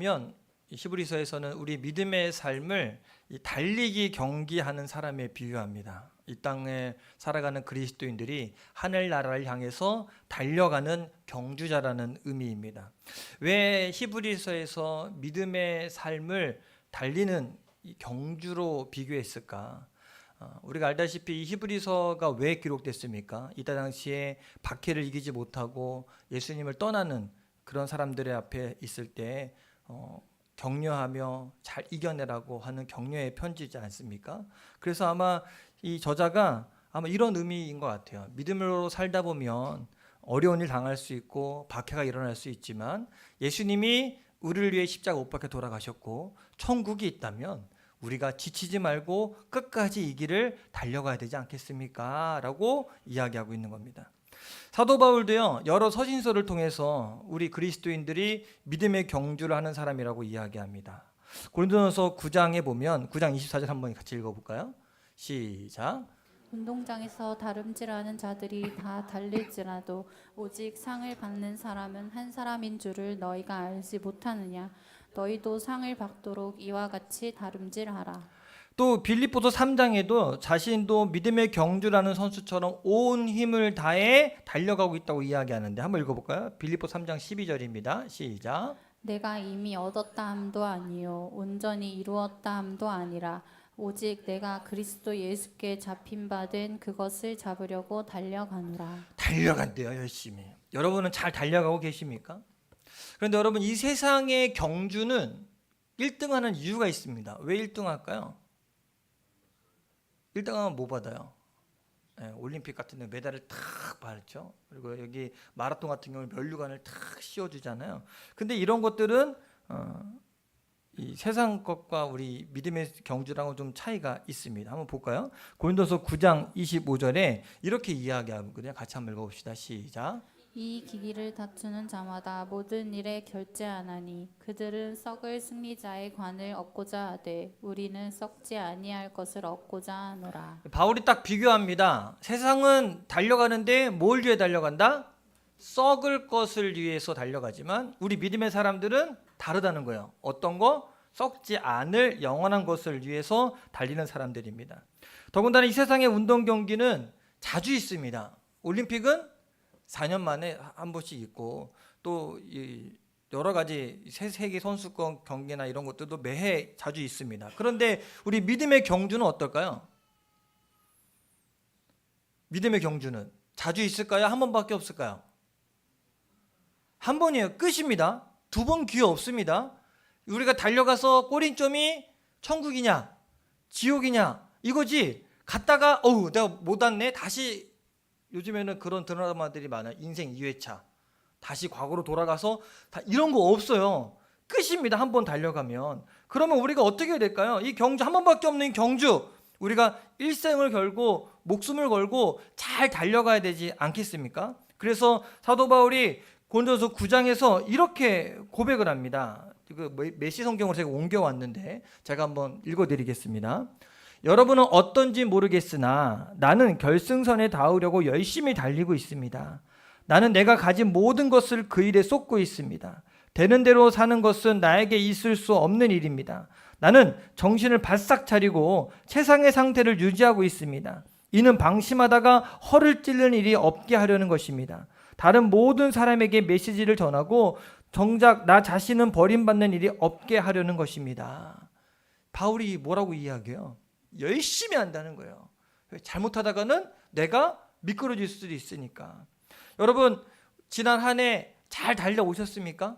보면 히브리서에서는 우리 믿음의 삶을 이 달리기 경기하는 사람에 비유합니다. 이 땅에 살아가는 그리스도인들이 하늘나라를 향해서 달려가는 경주자라는 의미입니다. 왜 히브리서에서 믿음의 삶을 달리는 이 경주로 비교했을까? 우리가 알다시피 이 히브리서가 왜 기록됐습니까? 이때 당시에 박해를 이기지 못하고 예수님을 떠나는 그런 사람들의 앞에 있을 때 격려하며 잘 이겨내라고 하는 격려의 편지지 않습니까? 그래서 아마 이 저자가 아마 이런 의미인 것 같아요. 믿음으로 살다 보면 어려운 일 당할 수 있고 박해가 일어날 수 있지만 예수님이 우리를 위해 십자가 못 박혀 돌아가셨고 천국이 있다면 우리가 지치지 말고 끝까지 이 길을 달려가야 되지 않겠습니까? 라고 이야기하고 있는 겁니다. 사도 바울도요, 여러 서신서를 통해서 우리 그리스도인들이 믿음의 경주를 하는 사람이라고 이야기합니다. 고린도전서 9장에 보면 9장 24절 한번 같이 읽어볼까요? 시작. 운동장에서 다름질하는 자들이 다 달릴지라도 오직 상을 받는 사람은 한 사람인 줄을 너희가 알지 못하느냐. 너희도 상을 받도록 이와 같이 다름질하라. 또 빌립보서 3장에도 자신도 믿음의 경주라는 선수처럼 온 힘을 다해 달려가고 있다고 이야기하는데 한번 읽어볼까요? 빌립보 3장 12절입니다. 시작. 내가 이미 얻었다 함도 아니요 온전히 이루었다 함도 아니라 오직 내가 그리스도 예수께 잡힌 바 된 그것을 잡으려고 달려가노라. 달려간대요, 열심히. 여러분은 잘 달려가고 계십니까? 그런데 여러분, 이 세상의 경주는 1등하는 이유가 있습니다. 왜 1등할까요? 1등하면 뭐 받아요? 올림픽 같은 데 메달을 탁 받죠. 그리고 여기 마라톤 같은 경우는 면류관을 탁 씌워주잖아요. 근데 이런 것들은 이 세상 것과 우리 믿음의 경주랑은 좀 차이가 있습니다. 한번 볼까요? 고린도서 9장 25절에 이렇게 이야기하거든요. 같이 한번 읽어봅시다. 시작. 이 기기를 다투는 자마다 모든 일에 결제하나니 그들은 썩을 승리자의 관을 얻고자 하되 우리는 썩지 아니할 것을 얻고자 하노라. 바울이 딱 비교합니다. 세상은 달려가는데 뭘 위해 달려간다? 썩을 것을 위해서 달려가지만 우리 믿음의 사람들은 다르다는 거예요. 어떤 거? 썩지 않을 영원한 것을 위해서 달리는 사람들입니다. 더군다나 이 세상의 운동 경기는 자주 있습니다. 올림픽은 4년 만에 한 번씩 있고 또 여러 가지 세계 선수권 경기나 이런 것들도 매해 자주 있습니다. 그런데 우리 믿음의 경주는 어떨까요? 믿음의 경주는 자주 있을까요? 한 번밖에 없을까요? 한 번이에요. 끝입니다. 두 번 기회 없습니다. 우리가 달려가서 꼬린점이 천국이냐 지옥이냐 이거지. 갔다가 내가 못 왔네. 다시 요즘에는 그런 드라마들이 많아요. 인생 2회차. 다시 과거로 돌아가서 이런 거 없어요. 끝입니다. 한 번 달려가면. 그러면 우리가 어떻게 해야 될까요? 이 경주 한 번밖에 없는 경주. 우리가 일생을 걸고 목숨을 걸고 잘 달려가야 되지 않겠습니까? 그래서 사도 바울이 고린도서 9장에서 이렇게 고백을 합니다. 그 메시 성경으로 제가 옮겨왔는데 제가 한번 읽어드리겠습니다. 여러분은 어떤지 모르겠으나 나는 결승선에 닿으려고 열심히 달리고 있습니다. 나는 내가 가진 모든 것을 그 일에 쏟고 있습니다. 되는 대로 사는 것은 나에게 있을 수 없는 일입니다. 나는 정신을 바싹 차리고 최상의 상태를 유지하고 있습니다. 이는 방심하다가 허를 찔는 일이 없게 하려는 것입니다. 다른 모든 사람에게 메시지를 전하고 정작 나 자신은 버림받는 일이 없게 하려는 것입니다. 바울이 뭐라고 이야기해요? 열심히 한다는 거예요. 잘못하다가는 내가 미끄러질 수도 있으니까. 여러분, 지난 한 해 잘 달려오셨습니까?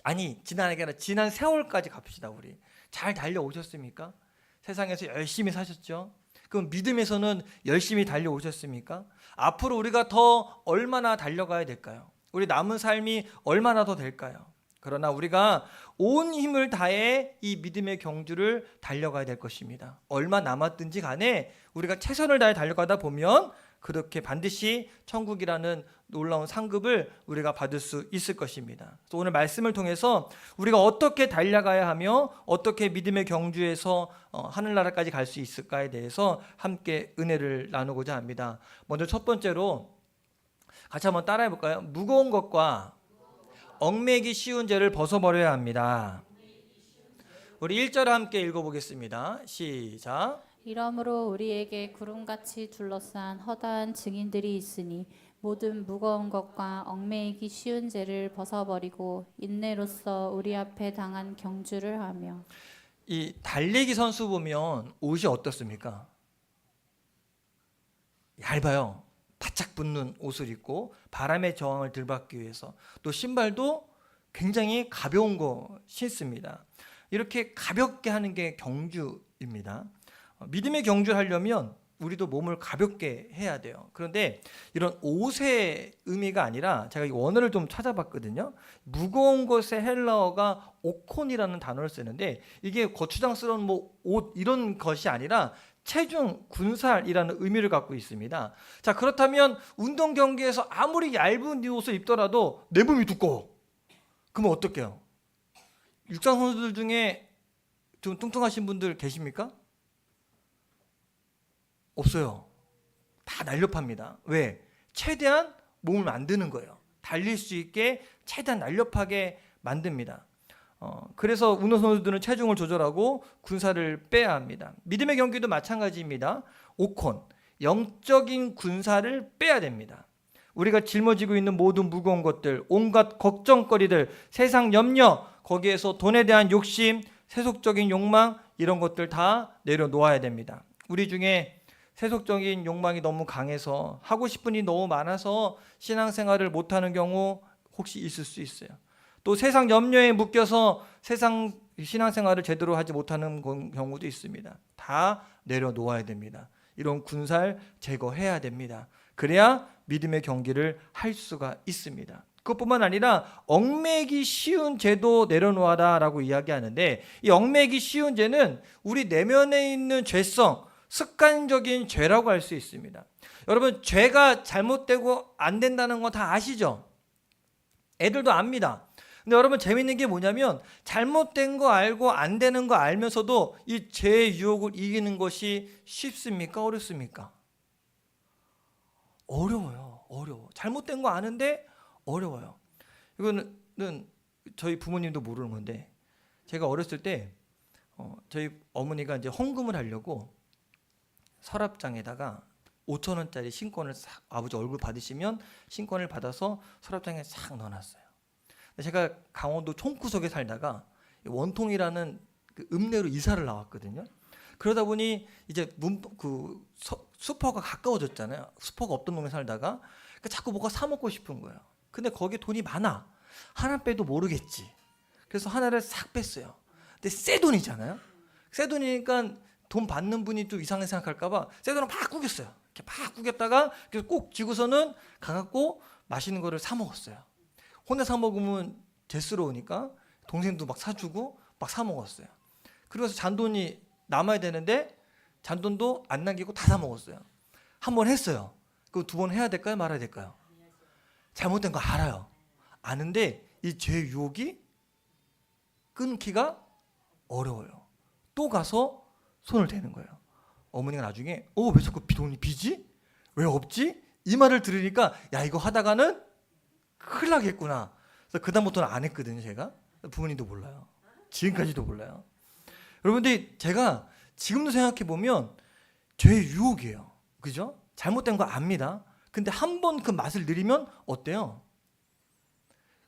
아니, 지난 해가 아니라 지난 세월까지 갑시다. 우리 잘 달려오셨습니까? 세상에서 열심히 사셨죠? 그럼 믿음에서는 열심히 달려오셨습니까? 앞으로 우리가 더 얼마나 달려가야 될까요? 우리 남은 삶이 얼마나 더 될까요? 그러나 우리가 온 힘을 다해 이 믿음의 경주를 달려가야 될 것입니다. 얼마 남았든지 간에 우리가 최선을 다해 달려가다 보면 그렇게 반드시 천국이라는 놀라운 상급을 우리가 받을 수 있을 것입니다. 그래서 오늘 말씀을 통해서 우리가 어떻게 달려가야 하며 어떻게 믿음의 경주에서 하늘나라까지 갈 수 있을까에 대해서 함께 은혜를 나누고자 합니다. 먼저 첫 번째로 같이 한번 따라해 볼까요? 무거운 것과 얽매이기 쉬운 죄를 벗어버려야 합니다. 우리 1절 함께 읽어보겠습니다. 시작. 이러므로 우리에게 구름같이 둘러싼 허다한 증인들이 있으니 모든 무거운 것과 얽매이기 쉬운 죄를 벗어버리고 인내로써 우리 앞에 당한 경주를 하며. 이 달리기 선수 보면 옷이 어떻습니까? 얇아요. 바짝 붙는 옷을 입고 바람의 저항을 덜 받기 위해서, 또 신발도 굉장히 가벼운 거 신습니다. 이렇게 가볍게 하는 게 경주입니다. 믿음의 경주를 하려면 우리도 몸을 가볍게 해야 돼요. 그런데 이런 옷의 의미가 아니라, 제가 이 원어를 좀 찾아봤거든요. 무거운 것의 헬라어가 오콘이라는 단어를 쓰는데, 이게 거추장스러운 뭐 옷 이런 것이 아니라 체중, 군살이라는 의미를 갖고 있습니다. 자, 그렇다면 운동 경기에서 아무리 얇은 옷을 입더라도 내 몸이 두꺼워. 그러면 어떡해요? 육상 선수들 중에 좀 뚱뚱하신 분들 계십니까? 없어요. 다 날렵합니다. 왜? 최대한 몸을 만드는 거예요. 달릴 수 있게 최대한 날렵하게 만듭니다. 그래서 운동선수들은 체중을 조절하고 군사를 빼야 합니다. 믿음의 경기도 마찬가지입니다. 오콘, 영적인 군사를 빼야 됩니다. 우리가 짊어지고 있는 모든 무거운 것들, 온갖 걱정거리들, 세상 염려, 거기에서 돈에 대한 욕심, 세속적인 욕망, 이런 것들 다 내려놓아야 됩니다. 우리 중에 세속적인 욕망이 너무 강해서 하고 싶은 일이 너무 많아서 신앙생활을 못하는 경우 혹시 있을 수 있어요. 또 세상 염려에 묶여서 세상 신앙생활을 제대로 하지 못하는 경우도 있습니다. 다 내려놓아야 됩니다. 이런 군살 제거해야 됩니다. 그래야 믿음의 경기를 할 수가 있습니다. 그것뿐만 아니라 얽매이기 쉬운 죄도 내려놓아라라고 이야기하는데, 이 얽매이기 쉬운 죄는 우리 내면에 있는 죄성, 습관적인 죄라고 할 수 있습니다. 여러분, 죄가 잘못되고 안 된다는 거 다 아시죠? 애들도 압니다. 근데 여러분, 재밌는 게 뭐냐면 잘못된 거 알고 안 되는 거 알면서도 이 죄의 유혹을 이기는 것이 쉽습니까? 어렵습니까? 어려워요. 어려워. 잘못된 거 아는데 어려워요. 이거는 저희 부모님도 모르는 건데, 제가 어렸을 때 저희 어머니가 이제 헌금을 하려고 서랍장에다가 5,000원짜리 신권을 싹, 아버지 얼굴 받으시면 신권을 받아서 서랍장에 싹 넣어놨어요. 제가 강원도 총구석에 살다가 원통이라는 그 읍내로 이사를 나왔거든요. 그러다 보니 이제 슈퍼가 가까워졌잖아요. 슈퍼가 없던 동네 살다가 자꾸 뭐가 사 먹고 싶은 거예요. 근데 거기 돈이 많아. 하나 빼도 모르겠지. 그래서 하나를 싹 뺐어요. 근데 새 돈이잖아요. 새 돈이니까 돈 받는 분이 좀 이상하게 생각할까봐 새 돈을 막 구겼어요. 이렇게 막 구겼다가 꼭 쥐고서는 가갖고 맛있는 거를 사 먹었어요. 혼자 사 먹으면 죄스러우니까 동생도 막 사주고 막 사 먹었어요. 그래서 잔돈이 남아야 되는데 잔돈도 안 남기고 다 사 먹었어요. 한 번 했어요. 그 두 번 해야 될까요? 말아야 될까요? 잘못된 거 알아요. 아는데 이 죄 유혹이 끊기가 어려워요. 또 가서 손을 대는 거예요. 어머니가 나중에 왜 자꾸 돈이 비지? 왜 없지? 이 말을 들으니까 야, 이거 하다가는 큰일 나겠구나. 그래서 그다음부터는 안 했거든요. 제가. 부모님도 몰라요. 지금까지도 몰라요. 여러분들, 제가 지금도 생각해보면 죄의 유혹이에요. 그죠? 잘못된 거 압니다. 근데 한 번 그 맛을 들이면 어때요?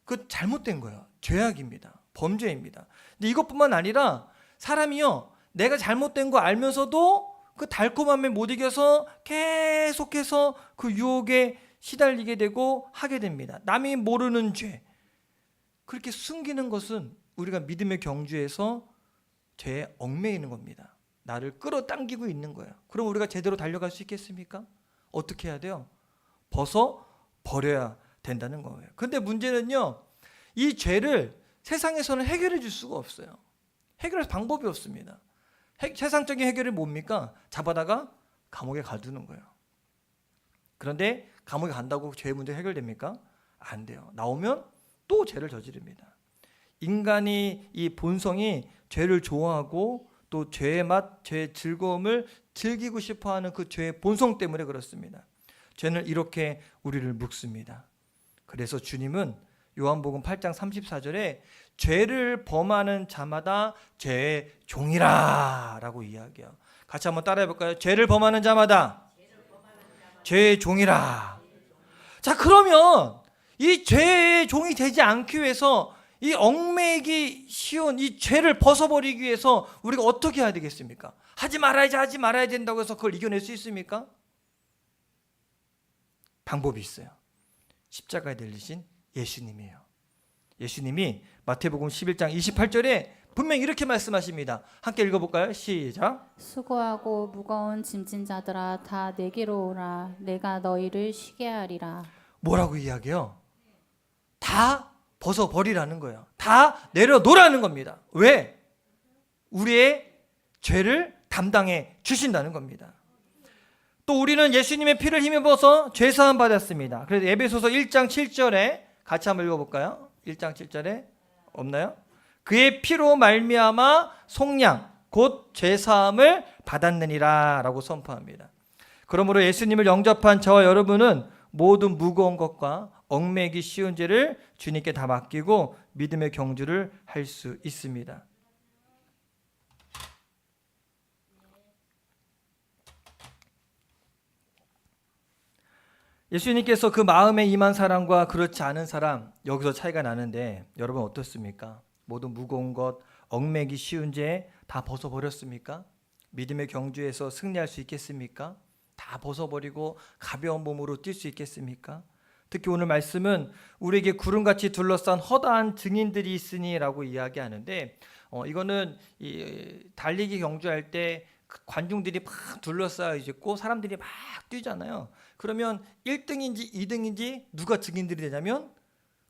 그 잘못된 거예요. 죄악입니다. 범죄입니다. 근데 이것뿐만 아니라 사람이요, 내가 잘못된 거 알면서도 그 달콤함에 못 이겨서 계속해서 그 유혹에 시달리게 되고 하게 됩니다. 남이 모르는 죄, 그렇게 숨기는 것은 우리가 믿음의 경주에서 죄에 얽매이는 겁니다. 나를 끌어당기고 있는 거예요. 그럼 우리가 제대로 달려갈 수 있겠습니까? 어떻게 해야 돼요? 벗어 버려야 된다는 거예요. 근데 문제는요, 이 죄를 세상에서는 해결해 줄 수가 없어요. 해결할 방법이 없습니다. 세상적인 해결이 뭡니까? 잡아다가 감옥에 가두는 거예요. 그런데 감옥에 간다고 죄의 문제 해결됩니까? 안 돼요. 나오면 또 죄를 저지릅니다. 인간이 이 본성이 죄를 좋아하고 또 죄의 맛, 죄의 즐거움을 즐기고 싶어하는 그 죄의 본성 때문에 그렇습니다. 죄는 이렇게 우리를 묶습니다. 그래서 주님은 요한복음 8장 34절에 죄를 범하는 자마다 죄의 종이라 라고 이야기해요. 같이 한번 따라해 볼까요? 죄를 범하는 자마다 죄의 종이라. 자, 그러면 이 죄의 종이 되지 않기 위해서, 이 얽매이기 쉬운 이 죄를 벗어버리기 위해서 우리가 어떻게 해야 되겠습니까? 하지 말아야 된다고 해서 그걸 이겨낼 수 있습니까? 방법이 있어요. 십자가에 달리신 예수님이에요. 예수님이 마태복음 11장 28절에 분명히 이렇게 말씀하십니다. 함께 읽어볼까요? 시작. 수고하고 무거운 짐진 자들아 다 내게로 오라. 내가 너희를 쉬게 하리라. 뭐라고 이야기해요? 다 벗어버리라는 거예요. 다 내려놓으라는 겁니다. 왜? 우리의 죄를 담당해 주신다는 겁니다. 또 우리는 예수님의 피를 힘입어서 죄사함 받았습니다. 그래서 에베소서 1장 7절에 같이 한번 읽어볼까요? 1장 7절에 없나요? 그의 피로 말미암아 속량 곧 죄사함을 받았느니라 라고 선포합니다. 그러므로 예수님을 영접한 저와 여러분은 모든 무거운 것과 얽매기 쉬운 죄를 주님께 다 맡기고 믿음의 경주를 할 수 있습니다. 예수님께서 그 마음에 임한 사람과 그렇지 않은 사람, 여기서 차이가 나는데 여러분 어떻습니까? 모든 무거운 것, 얽매기 쉬운 죄 다 벗어버렸습니까? 믿음의 경주에서 승리할 수 있겠습니까? 다 벗어버리고 가벼운 몸으로 뛸 수 있겠습니까? 특히 오늘 말씀은 우리에게 구름같이 둘러싼 허다한 증인들이 있으니라고 이야기하는데, 이거는 달리기 경주할 때 관중들이 막 둘러싸여 있고 사람들이 막 뛰잖아요. 그러면 1등인지 2등인지 누가 증인들이 되냐면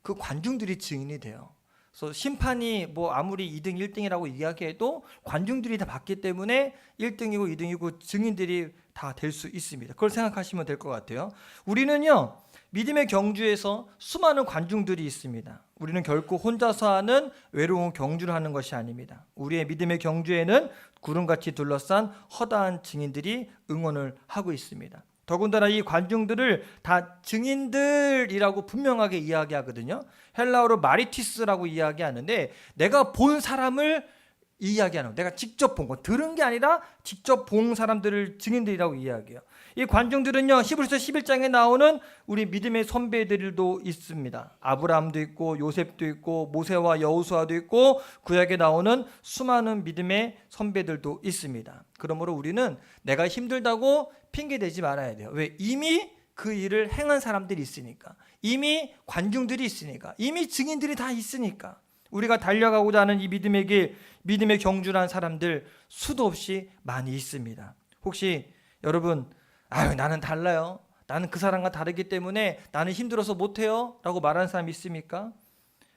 그 관중들이 증인이 돼요. 그래서 심판이 뭐 아무리 2등, 1등이라고 이야기해도 관중들이 다 봤기 때문에 1등이고 2등이고 증인들이 다 될 수 있습니다. 그걸 생각하시면 될 것 같아요. 우리는요, 믿음의 경주에서 수많은 관중들이 있습니다. 우리는 결코 혼자서 하는 외로운 경주를 하는 것이 아닙니다. 우리의 믿음의 경주에는 구름같이 둘러싼 허다한 증인들이 응원을 하고 있습니다. 더군다나 이 관중들을 다 증인들이라고 분명하게 이야기하거든요. 헬라어로 마리티스라고 이야기하는데, 내가 본 사람을 이야기하는, 내가 직접 본 거, 들은 게 아니라 직접 본 사람들을 증인들이라고 이야기해요. 이 관중들은요, 히브리서 11장에 나오는 우리 믿음의 선배들도 있습니다. 아브라함도 있고 요셉도 있고 모세와 여호수아도 있고 구약에 나오는 수많은 믿음의 선배들도 있습니다. 그러므로 우리는 내가 힘들다고 핑계대지 말아야 돼요. 왜? 이미 그 일을 행한 사람들이 있으니까, 이미 관중들이 있으니까, 이미 증인들이 다 있으니까. 우리가 달려가고자 하는 이 믿음의 길, 믿음의 경주라는 사람들 수도 없이 많이 있습니다. 혹시 여러분, 나는 달라요, 나는 그 사람과 다르기 때문에 나는 힘들어서 못해요 라고 말하는 사람이 있습니까?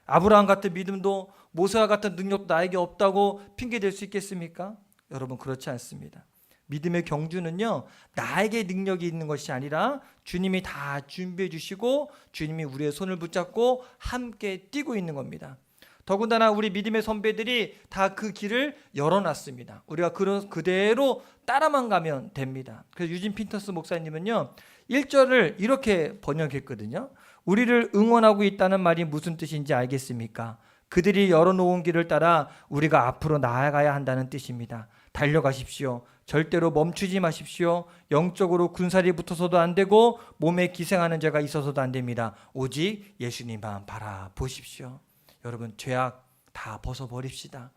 아브라함 같은 믿음도 모세와 같은 능력도 나에게 없다고 핑계댈 수 있겠습니까? 여러분, 그렇지 않습니다. 믿음의 경주는요, 나에게 능력이 있는 것이 아니라 주님이 다 준비해 주시고 주님이 우리의 손을 붙잡고 함께 뛰고 있는 겁니다. 더군다나 우리 믿음의 선배들이 다 그 길을 열어놨습니다. 우리가 그대로 따라만 가면 됩니다. 그래서 유진 핀터스 목사님은요, 1절을 이렇게 번역했거든요. 우리를 응원하고 있다는 말이 무슨 뜻인지 알겠습니까? 그들이 열어놓은 길을 따라 우리가 앞으로 나아가야 한다는 뜻입니다. 달려가십시오. 절대로 멈추지 마십시오. 영적으로 군살이 붙어서도 안 되고 몸에 기생하는 죄가 있어서도 안 됩니다. 오직 예수님만 바라보십시오. 여러분, 죄악 다 벗어버립시다.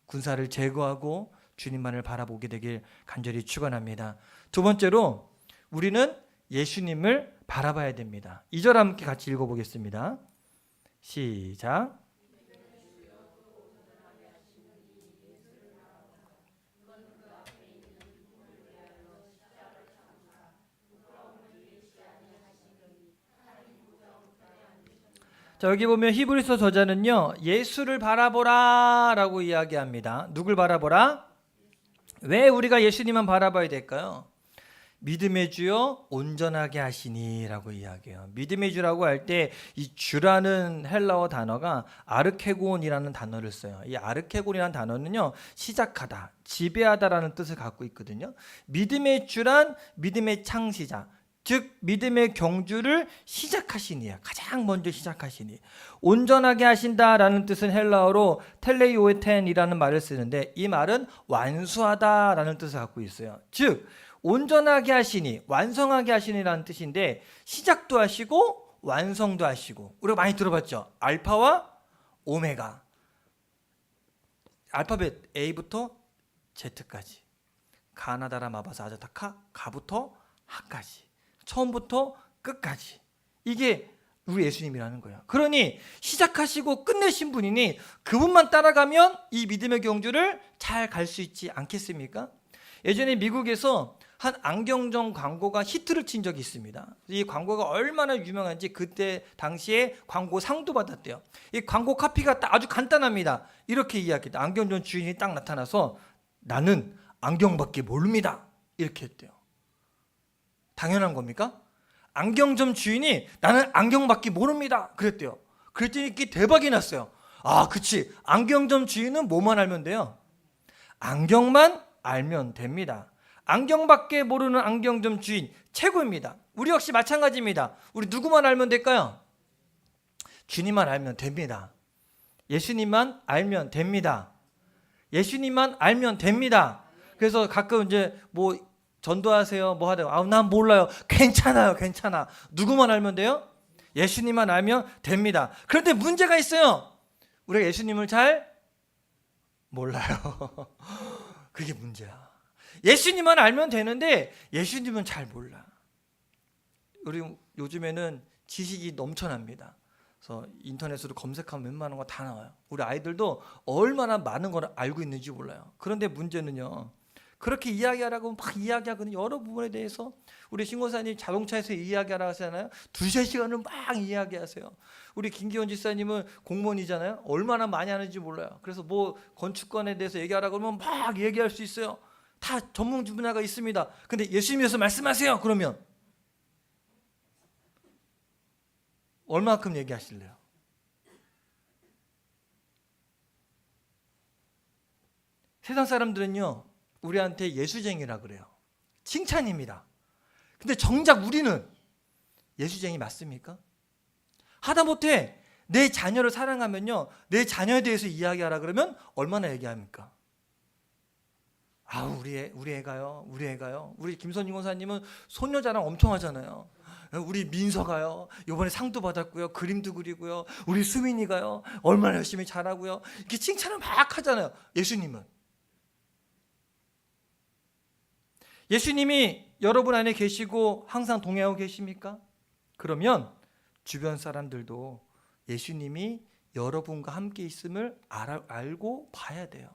군사를 제거하고 주님만을 바라보게 되길 간절히 축원합니다. 두 번째로 우리는 예수님을 바라봐야 됩니다. 2절 함께 같이 읽어보겠습니다. 시작. 자, 여기 보면 히브리서 저자는요, 예수를 바라보라 라고 이야기합니다. 누굴 바라보라? 왜 우리가 예수님만 바라봐야 될까요? 믿음의 주여 온전하게 하시니 라고 이야기해요. 믿음의 주라고 할 때 이 주라는 헬라어 단어가 아르케곤이라는 단어를 써요. 이 아르케곤이라는 단어는요, 시작하다, 지배하다라는 뜻을 갖고 있거든요. 믿음의 주란 믿음의 창시자, 즉 믿음의 경주를 시작하시니야. 가장 먼저 시작하시니. 온전하게 하신다라는 뜻은 헬라어로 텔레이오텐이라는 말을 쓰는데 이 말은 완수하다라는 뜻을 갖고 있어요. 즉 온전하게 하시니, 완성하게 하시니라는 뜻인데 시작도 하시고 완성도 하시고. 우리가 많이 들어봤죠? 알파와 오메가. 알파벳 A부터 Z까지. 가나다라 마바사 아자타카 가부터 하까지. 처음부터 끝까지. 이게 우리 예수님이라는 거예요. 그러니 시작하시고 끝내신 분이니 그분만 따라가면 이 믿음의 경주를 잘 갈 수 있지 않겠습니까? 예전에 미국에서 한 안경점 광고가 히트를 친 적이 있습니다. 이 광고가 얼마나 유명한지 그때 당시에 광고 상도 받았대요. 이 광고 카피가 아주 간단합니다. 이렇게 이야기했다. 안경점 주인이 딱 나타나서 나는 안경밖에 모릅니다. 이렇게 했대요. 당연한 겁니까? 안경점 주인이 나는 안경밖에 모릅니다. 그랬대요. 그랬더니 이게 대박이 났어요. 아, 그치. 안경점 주인은 뭐만 알면 돼요? 안경만 알면 됩니다. 안경밖에 모르는 안경점 주인 최고입니다. 우리 역시 마찬가지입니다. 우리 누구만 알면 될까요? 주님만 알면 됩니다. 예수님만 알면 됩니다. 예수님만 알면 됩니다. 그래서 가끔 이제 뭐 전도하세요, 뭐 하세요. 아, 난 몰라요. 괜찮아요, 괜찮아. 누구만 알면 돼요? 예수님만 알면 됩니다. 그런데 문제가 있어요. 우리가 예수님을 잘 몰라요. 그게 문제야. 예수님만 알면 되는데 예수님은 잘 몰라. 우리 요즘에는 지식이 넘쳐납니다. 그래서 인터넷으로 검색하면 웬만한 거 다 나와요. 우리 아이들도 얼마나 많은 걸 알고 있는지 몰라요. 그런데 문제는요. 그렇게 이야기하라고 막 이야기하거든요. 여러 부분에 대해서 우리 신고사님 자동차에서 이야기하라고 하잖아요. 2-3시간을 막 이야기하세요. 우리 김기원 지사님은 공무원이잖아요. 얼마나 많이 하는지 몰라요. 그래서 뭐 건축권에 대해서 얘기하라고 하면 막 얘기할 수 있어요. 다 전문 분야가 있습니다. 근데 예수님께서 말씀하세요. 그러면 얼마큼 얘기하실래요? 세상 사람들은요. 우리한테 예수쟁이라 그래요. 칭찬입니다. 근데 정작 우리는 예수쟁이 맞습니까? 하다못해 내 자녀를 사랑하면요. 내 자녀에 대해서 이야기하라 그러면 얼마나 얘기합니까? 아, 우리 애가요. 우리 김선진 권사님은 소녀 자랑 엄청 하잖아요. 우리 민서가요. 이번에 상도 받았고요. 그림도 그리고요. 우리 수민이가요. 얼마나 열심히 잘하고요. 이렇게 칭찬을 막 하잖아요. 예수님은. 예수님이 여러분 안에 계시고 항상 동행하고 계십니까? 그러면 주변 사람들도 예수님이 여러분과 함께 있음을 알고 봐야 돼요.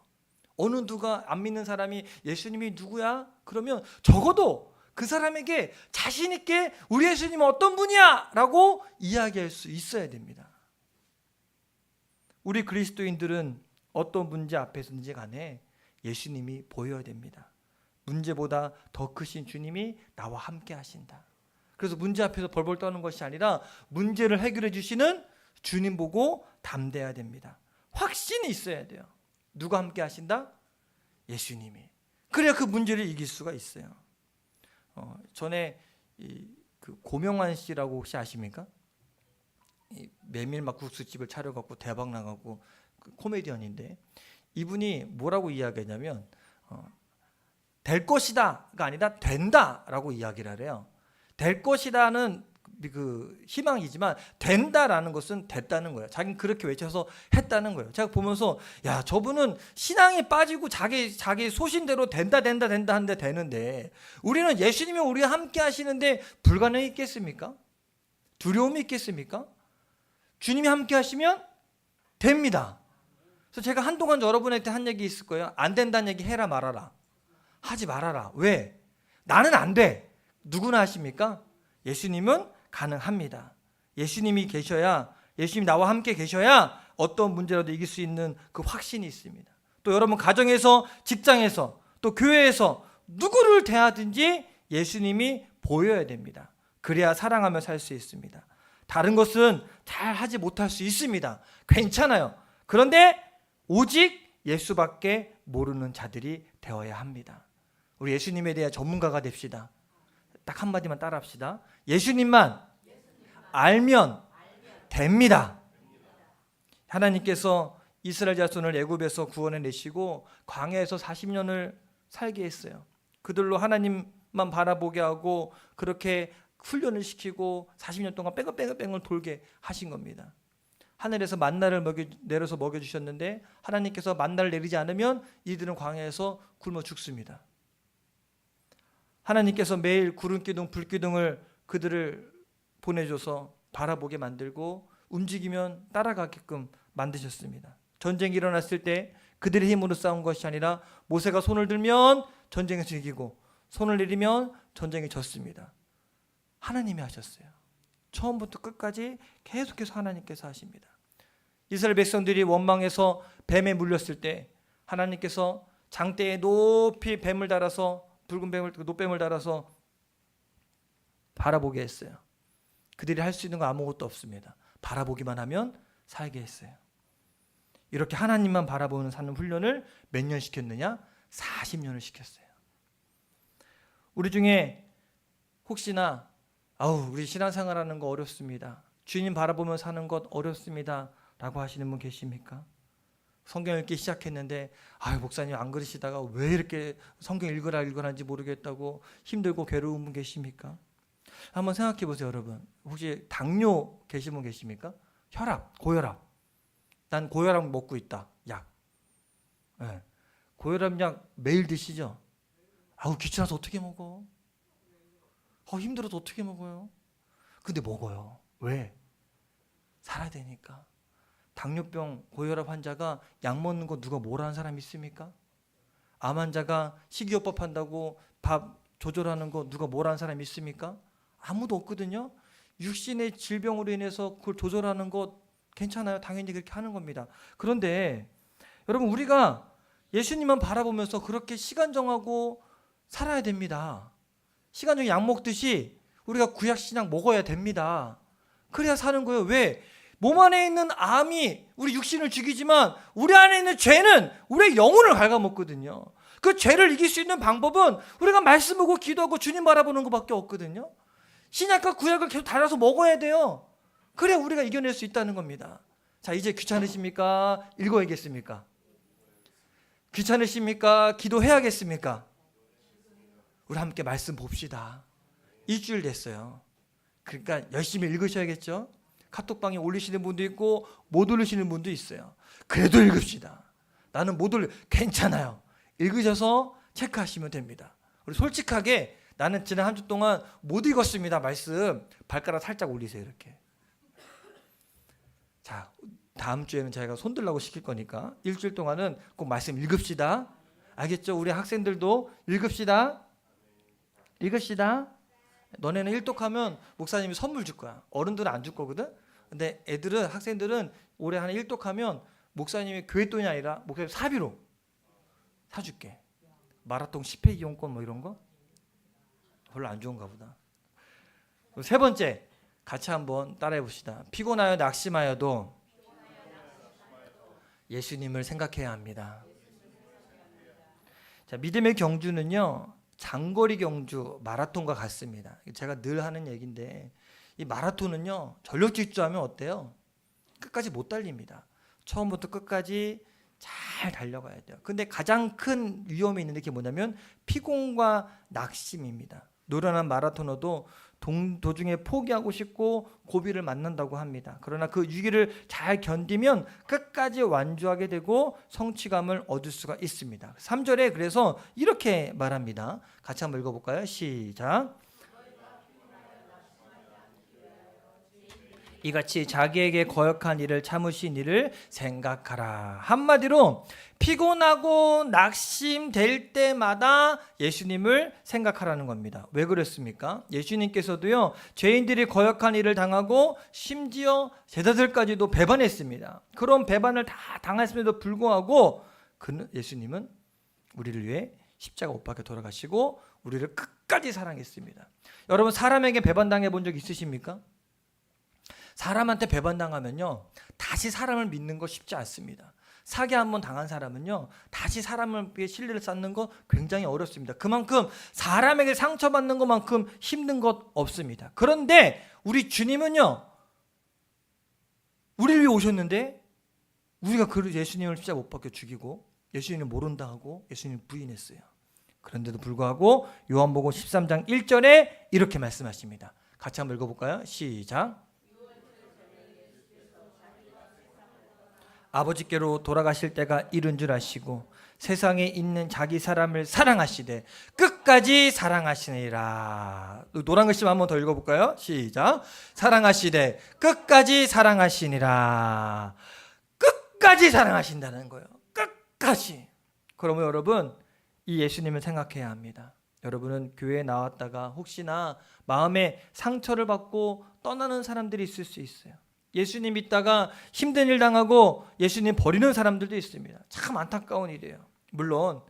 어느 누가 안 믿는 사람이 예수님이 누구야? 그러면 적어도 그 사람에게 자신 있게 우리 예수님은 어떤 분이야? 라고 이야기할 수 있어야 됩니다. 우리 그리스도인들은 어떤 문제 앞에서든지 간에 예수님이 보여야 됩니다. 문제보다 더 크신 주님이 나와 함께 하신다. 그래서 문제 앞에서 벌벌 떠는 것이 아니라 문제를 해결해 주시는 주님 보고 담대해야 됩니다. 확신이 있어야 돼요. 누가 함께 하신다? 예수님이. 그래야 그 문제를 이길 수가 있어요. 전에 그 고명환 씨라고 혹시 아십니까? 메밀막국수집을 차려갖고 대박 나가고 그 코미디언인데 이분이 뭐라고 이야기하냐면 될 것이다가 아니라 된다라고 이야기를 하래요. 될 것이다는 그 희망이지만 된다라는 것은 됐다는 거예요. 자기는 그렇게 외쳐서 했다는 거예요. 제가 보면서 야, 저분은 신앙에 빠지고 자기 소신대로 된다 하는데 되는데 우리는 예수님이 우리와 함께 하시는데 불가능이 있겠습니까? 두려움이 있겠습니까? 주님이 함께 하시면 됩니다. 그래서 제가 한동안 여러분한테 한 얘기 있을 거예요. 안 된다는 얘기 해라 말아라. 하지 말아라. 왜? 나는 안 돼. 누구나 하십니까? 예수님은 가능합니다. 예수님이 계셔야, 예수님이 나와 함께 계셔야 어떤 문제라도 이길 수 있는 그 확신이 있습니다. 또 여러분 가정에서, 직장에서, 또 교회에서 누구를 대하든지 예수님이 보여야 됩니다. 그래야 사랑하며 살 수 있습니다. 다른 것은 잘 하지 못할 수 있습니다. 괜찮아요. 그런데 오직 예수밖에 모르는 자들이 되어야 합니다. 우리 예수님에 대한 전문가가 됩시다. 딱 한마디만 따라합시다. 예수님만 알면 됩니다. 하나님께서 이스라엘 자손을 애굽에서 구원해 내시고 광야에서 40년을 살게 했어요. 그들로 하나님만 바라보게 하고 그렇게 훈련을 시키고 40년 동안 뺑글뺑글 돌게 하신 겁니다. 하늘에서 만나를 내려서 먹여주셨는데 하나님께서 만나를 내리지 않으면 이들은 광야에서 굶어 죽습니다. 하나님께서 매일 구름기둥 불기둥을 그들을 보내줘서 바라보게 만들고 움직이면 따라가게끔 만드셨습니다. 전쟁이 일어났을 때 그들의 힘으로 싸운 것이 아니라 모세가 손을 들면 전쟁에서 이기고 손을 내리면 전쟁에 졌습니다. 하나님이 하셨어요. 처음부터 끝까지 계속해서 하나님께서 하십니다. 이스라엘 백성들이 원망해서 뱀에 물렸을 때 하나님께서 장대에 높이 뱀을 달아서 붉은 뱀을 노뱀을 달아서 바라보게 했어요. 그들이 할 수 있는 거 아무것도 없습니다. 바라보기만 하면 살게 했어요. 이렇게 하나님만 바라보는 사는 훈련을 몇 년 시켰느냐? 40년을 시켰어요. 우리 중에 혹시나 우리 신앙생활하는 거 어렵습니다. 주님 바라보며 사는 것 어렵습니다. 라고 하시는 분 계십니까? 성경 읽기 시작했는데 목사님 안 그러시다가 왜 이렇게 성경 읽으라는지 모르겠다고 힘들고 괴로운 분 계십니까? 한번 생각해 보세요, 여러분. 혹시 당뇨 계신 분 계십니까? 혈압, 고혈압. 난 고혈압 먹고 있다. 약. 네. 고혈압 약 매일 드시죠? 귀찮아서 어떻게 먹어? 힘들어서 어떻게 먹어요? 근데 먹어요. 왜? 살아야 되니까. 당뇨병, 고혈압 환자가 약 먹는 거 누가 뭐라는 사람 있습니까? 암 환자가 식이요법 한다고 밥 조절하는 거 누가 뭐라는 사람 있습니까? 아무도 없거든요. 육신의 질병으로 인해서 그걸 조절하는 것 괜찮아요. 당연히 그렇게 하는 겁니다. 그런데 여러분, 우리가 예수님만 바라보면서 그렇게 시간 정하고 살아야 됩니다. 시간 정해 약 먹듯이 우리가 구약신약 먹어야 됩니다. 그래야 사는 거예요. 왜? 몸 안에 있는 암이 우리 육신을 죽이지만 우리 안에 있는 죄는 우리의 영혼을 갉아먹거든요. 그 죄를 이길 수 있는 방법은 우리가 말씀 보고 기도하고 주님 바라보는 것밖에 없거든요. 신약과 구약을 계속 달아서 먹어야 돼요. 그래야 우리가 이겨낼 수 있다는 겁니다. 자, 이제 귀찮으십니까? 읽어야겠습니까? 귀찮으십니까? 기도해야겠습니까? 우리 함께 말씀 봅시다. 일주일 됐어요. 그러니까 열심히 읽으셔야겠죠? 카톡방에 올리시는 분도 있고 못 올리시는 분도 있어요. 그래도 읽읍시다. 나는 못 올려. 괜찮아요. 읽으셔서 체크하시면 됩니다. 우리 솔직하게 나는 지난 한 주 동안 못 읽었습니다. 말씀 발가락 살짝 올리세요. 이렇게. 자, 다음 주에는 제가 손들라고 시킬 거니까 일주일 동안은 꼭 말씀 읽읍시다. 알겠죠? 우리 학생들도 읽읍시다. 읽읍시다. 너네는 일독하면 목사님이 선물 줄 거야. 어른들은 안 줄 거거든. 근데 학생들은 올해 한 일독하면 목사님이 교회 돈이 아니라 목사님 사비로 사줄게. 마라톤 10회 이용권 뭐 이런 거? 별로 안 좋은가 보다. 세 번째, 같이 한번 따라해 봅시다. 피곤하여 낙심하여도 예수님을 생각해야 합니다. 자, 믿음의 경주는요, 장거리 경주, 마라톤과 같습니다. 제가 늘 하는 얘기인데 이 마라톤은요, 전력 질주하면 어때요? 끝까지 못 달립니다. 처음부터 끝까지 잘 달려가야 돼요. 근데 가장 큰 위험이 있는 게 뭐냐면 피곤과 낙심입니다. 노련한 마라토너도 도중에 포기하고 싶고 고비를 만난다고 합니다. 그러나 그 위기를 잘 견디면 끝까지 완주하게 되고 성취감을 얻을 수가 있습니다. 3절에 그래서 이렇게 말합니다. 같이 한번 읽어볼까요? 시작. 이같이 자기에게 거역한 일을 참으신 일을 생각하라. 한마디로 피곤하고 낙심될 때마다 예수님을 생각하라는 겁니다. 왜 그랬습니까? 예수님께서도요, 죄인들이 거역한 일을 당하고 심지어 제자들까지도 배반했습니다. 그런 배반을 다 당했음에도 불구하고 예수님은 우리를 위해 십자가 못 박혀 돌아가시고 우리를 끝까지 사랑했습니다. 여러분, 사람에게 배반당해 본 적 있으십니까? 사람한테 배반당하면요, 다시 사람을 믿는 거 쉽지 않습니다. 사기 한번 당한 사람은요, 다시 사람을 위해 신뢰를 쌓는 거 굉장히 어렵습니다. 그만큼 사람에게 상처받는 것만큼 힘든 것 없습니다. 그런데 우리 주님은요, 우리를 위해 오셨는데 우리가 그 예수님을 십자가 못 박혀 죽이고 예수님을 모른다 하고 예수님을 부인했어요. 그런데도 불구하고 요한복음 13장 1절에 이렇게 말씀하십니다. 같이 한번 읽어볼까요? 시작. 아버지께로 돌아가실 때가 이른 줄 아시고 세상에 있는 자기 사람을 사랑하시되 끝까지 사랑하시니라. 노란 글씨 한번 더 읽어볼까요? 시작. 사랑하시되 끝까지 사랑하시니라. 끝까지 사랑하신다는 거예요. 끝까지. 그러면 여러분, 이 예수님을 생각해야 합니다. 여러분은 교회에 나왔다가 혹시나 마음에 상처를 받고 떠나는 사람들이 있을 수 있어요. 예수님 믿다가 힘든 일 당하고 예수님 버리는 사람들도 있습니다. 참 안타까운 일이에요. 물론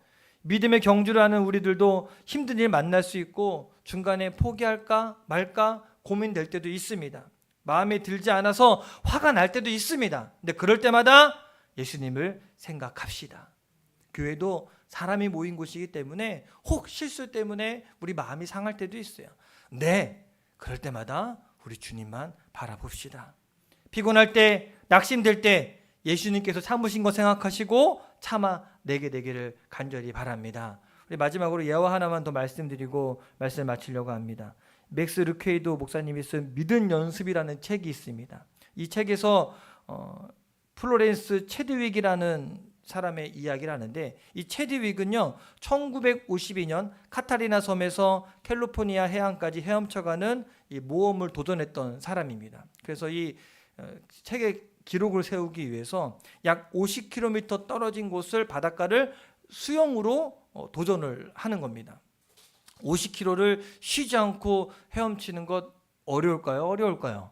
믿음의 경주를 하는 우리들도 힘든 일 만날 수 있고 중간에 포기할까 말까 고민될 때도 있습니다. 마음에 들지 않아서 화가 날 때도 있습니다. 근데 그럴 때마다 예수님을 생각합시다. 교회도 사람이 모인 곳이기 때문에 혹 실수 때문에 우리 마음이 상할 때도 있어요. 네, 그럴 때마다 우리 주님만 바라봅시다. 피곤할 때, 낙심될 때 예수님께서 참으신 거 생각하시고 참아내게 되기를 간절히 바랍니다. 우리 마지막으로 예화 하나만 더 말씀드리고 말씀을 마치려고 합니다. 맥스 루케이도 목사님이 쓴 믿음 연습이라는 책이 있습니다. 이 책에서 플로렌스 체드윅이라는 사람의 이야기를 하는데, 이 체드윅은요 1952년 카타리나 섬에서 캘리포니아 해안까지 헤엄쳐가는 이 모험을 도전했던 사람입니다. 그래서 이 책에 기록을 세우기 위해서 약 50km 떨어진 곳을 바닷가를 수영으로 도전을 하는 겁니다. 50km를 쉬지 않고 헤엄치는 것 어려울까요? 어려울까요?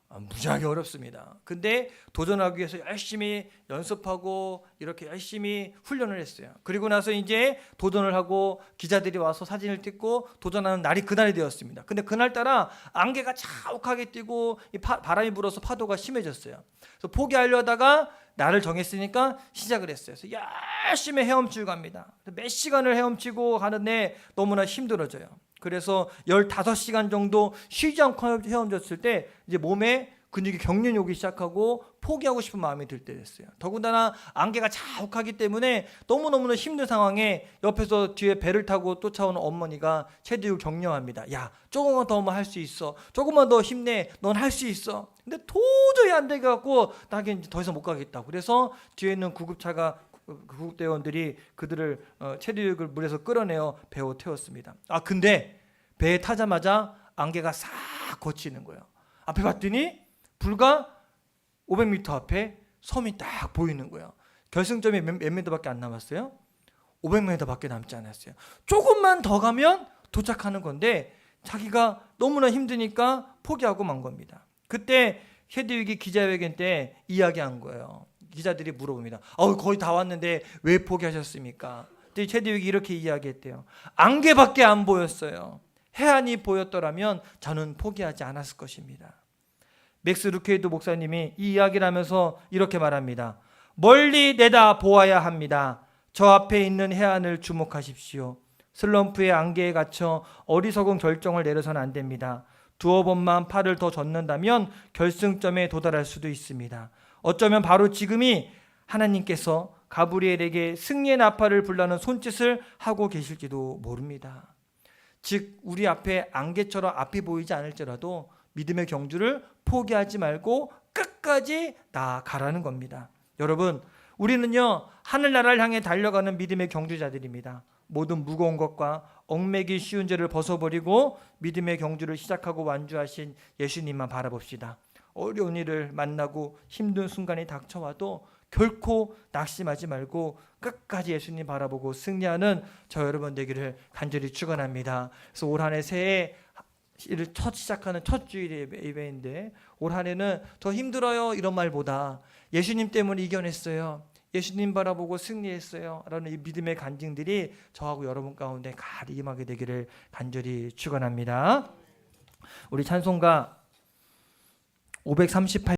무지하게 어렵습니다. 근데 도전하기 위해서 열심히 연습하고 이렇게 열심히 훈련을 했어요. 그리고 나서 이제 도전을 하고 기자들이 와서 사진을 찍고 도전하는 날이 그날이 되었습니다. 근데 그날따라 안개가 자욱하게 뛰고 바람이 불어서 파도가 심해졌어요. 그래서 포기하려다가 날을 정했으니까 시작을 했어요. 그래서 열심히 헤엄치고 갑니다. 몇 시간을 헤엄치고 가는데 너무나 힘들어져요. 그래서 15시간 정도 쉬지 않고 헤엄쳤을 때 이제 몸에 근육이 경련이 오기 시작하고 포기하고 싶은 마음이 들 때 됐어요. 더군다나 안개가 자욱하기 때문에 너무너무 힘든 상황에 옆에서 뒤에 배를 타고 쫓아오는 어머니가 체드윅을 격려합니다. 야, 조금만 더 할 수 있어. 조금만 더 힘내. 넌 할 수 있어. 근데 도저히 안 돼갖고 나 이제 더 이상 못 가겠다. 그래서 뒤에 있는 구급차가 구급대원들이 그들을 체드윅을 물에서 끌어내어 배에 태웠습니다. 근데 배에 타자마자 안개가 싹 걷히는 거예요. 앞에 봤더니 불과 500m 앞에 섬이 딱 보이는 거예요. 결승점이 몇 미터밖에 안 남았어요. 500m밖에 남지 않았어요. 조금만 더 가면 도착하는 건데 자기가 너무나 힘드니까 포기하고 만 겁니다. 그때 체드윅이 기자회견 때 이야기한 거예요. 기자들이 물어봅니다. 거의 다 왔는데 왜 포기하셨습니까? 근데 체드윅이 이렇게 이야기했대요. 안개밖에 안 보였어요. 해안이 보였더라면 저는 포기하지 않았을 것입니다. 맥스 루케이도 목사님이 이 이야기를 하면서 이렇게 말합니다. 멀리 내다 보아야 합니다. 저 앞에 있는 해안을 주목하십시오. 슬럼프의 안개에 갇혀 어리석은 결정을 내려서는 안 됩니다. 두어 번만 팔을 더 젓는다면 결승점에 도달할 수도 있습니다. 어쩌면 바로 지금이 하나님께서 가브리엘에게 승리의 나팔을 불라는 손짓을 하고 계실지도 모릅니다. 즉 우리 앞에 안개처럼 앞이 보이지 않을지라도 믿음의 경주를 포기하지 말고 끝까지 나아가라는 겁니다. 여러분, 우리는요 하늘나라를 향해 달려가는 믿음의 경주자들입니다. 모든 무거운 것과 얽매기 쉬운 죄를 벗어버리고 믿음의 경주를 시작하고 완주하신 예수님만 바라봅시다. 어려운 일을 만나고 힘든 순간이 닥쳐와도 결코 낙심하지 말고 끝까지 예수님 바라보고 승리하는 저 여러분 되기를 간절히 축원합니다. 그래서 올 한 해 새해 첫 시작하는 첫 주일 예배인데 올 한 해는 더 힘들어요 이런 말보다 예수님 때문에 이겨냈어요. 예수님 바라보고 승리했어요. 라는 이 믿음의 간증들이 저하고 여러분 가운데 가득 임하게 되기를 간절히 축원합니다. 우리 찬송가 538